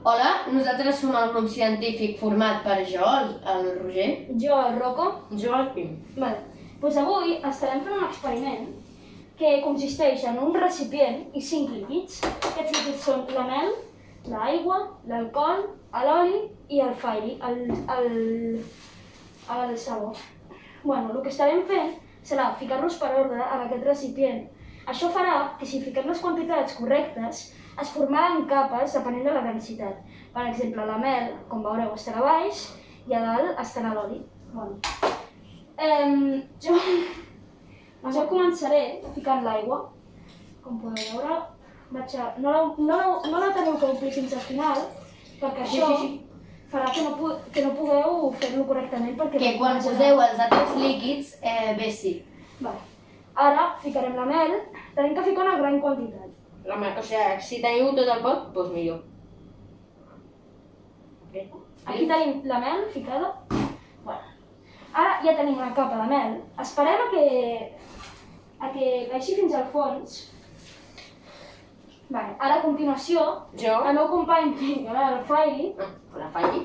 Hola, nosaltres som el grup científic format per jo, el Roger. Jo, el Rocco. Jo, el Quim. Doncs avui estarem fent un experiment que consisteix en un recipient i 5 líquids. Aquests líquids són la mel, l'aigua, l'alcohol, l'oli i el fairy, el sabó. El que estarem fent serà ficar-los per ordre en aquest recipient. Això farà que si fiquem les quantitats correctes es formaran capes depenent de la densitat. Per exemple, la mel, com veureu, estarà a baix i a dalt estarà l'oli. Jo començaré ficant l'aigua. Com podeu veure, no la teniu que omplir fins al final, perquè això farà que no pugueu fer-lo correctament. Que quan poseu els altres líquids, bé sí. Ara ficarem la mel, tenim que ficar una gran quantitat. O sigui, si teniu tot el pot, doncs millor. Aquí tenim la mel ficada. Ara ja tenim una capa de mel. Esperem a que baixi fins al fons. Ara a continuació, el meu company ficarà el fairy. La fairy?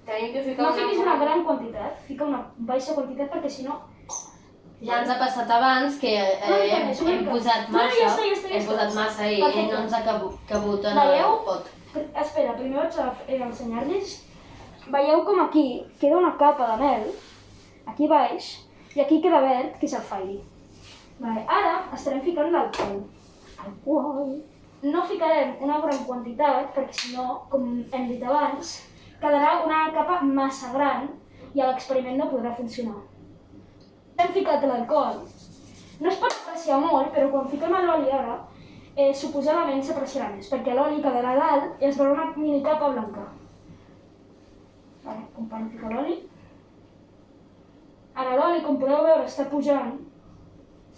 No fiquis una gran quantitat, fica una baixa quantitat perquè si no... Ja ens ha passat abans que hem posat massa i no ens ha cabut en el pot. Espera, primer vaig a ensenyar-los. Veieu com aquí queda una capa de mel, aquí baix, i aquí queda verd, que és el fairy. Ara estarem ficant l'alcohol. No ficarem una gran quantitat perquè si no, com hem dit abans, quedarà una capa massa gran i l'experiment no podrà funcionar. Hem ficat l'alcohol. No es pot apreciar molt, però quan fiquem l'oli ara, suposadament s'apreciarà més, perquè l'oli quedarà a dalt i es veurà una mini capa blanca. Company, fica l'oli. Ara l'oli, com podeu veure, està pujant.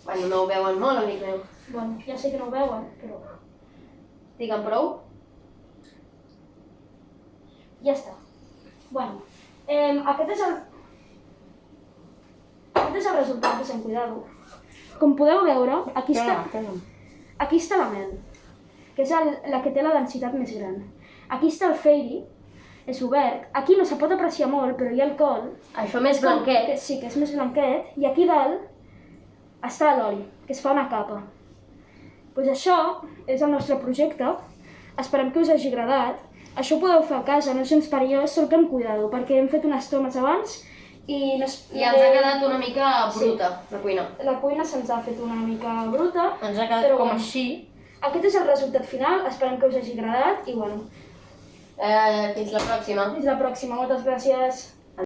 No ho veuen molt, amic meu. Ja sé que no ho veuen, però... Digue'm prou. Ja està. Aquest és el resultat de Sant Cuidado. Com podeu veure, aquí està la mel, que és la que té la densitat més gran. Aquí està el fairy, és obert. Aquí no se pot apreciar molt, però hi ha alcohol. Això més blanquet. Sí, que és més blanquet. I aquí dalt està l'oli, que es fa una capa. Doncs això és el nostre projecte. Esperem que us hagi agradat. Això ho podeu fer a casa, no és gens perillós, sol que amb cuidado, perquè hem fet unes tomes abans i ens ha quedat una mica bruta, la cuina. La cuina se'ns ha fet una mica bruta. Ens ha quedat com així. Aquest és el resultat final, esperem que us hagi agradat i fins la pròxima. Fins la pròxima, moltes gràcies.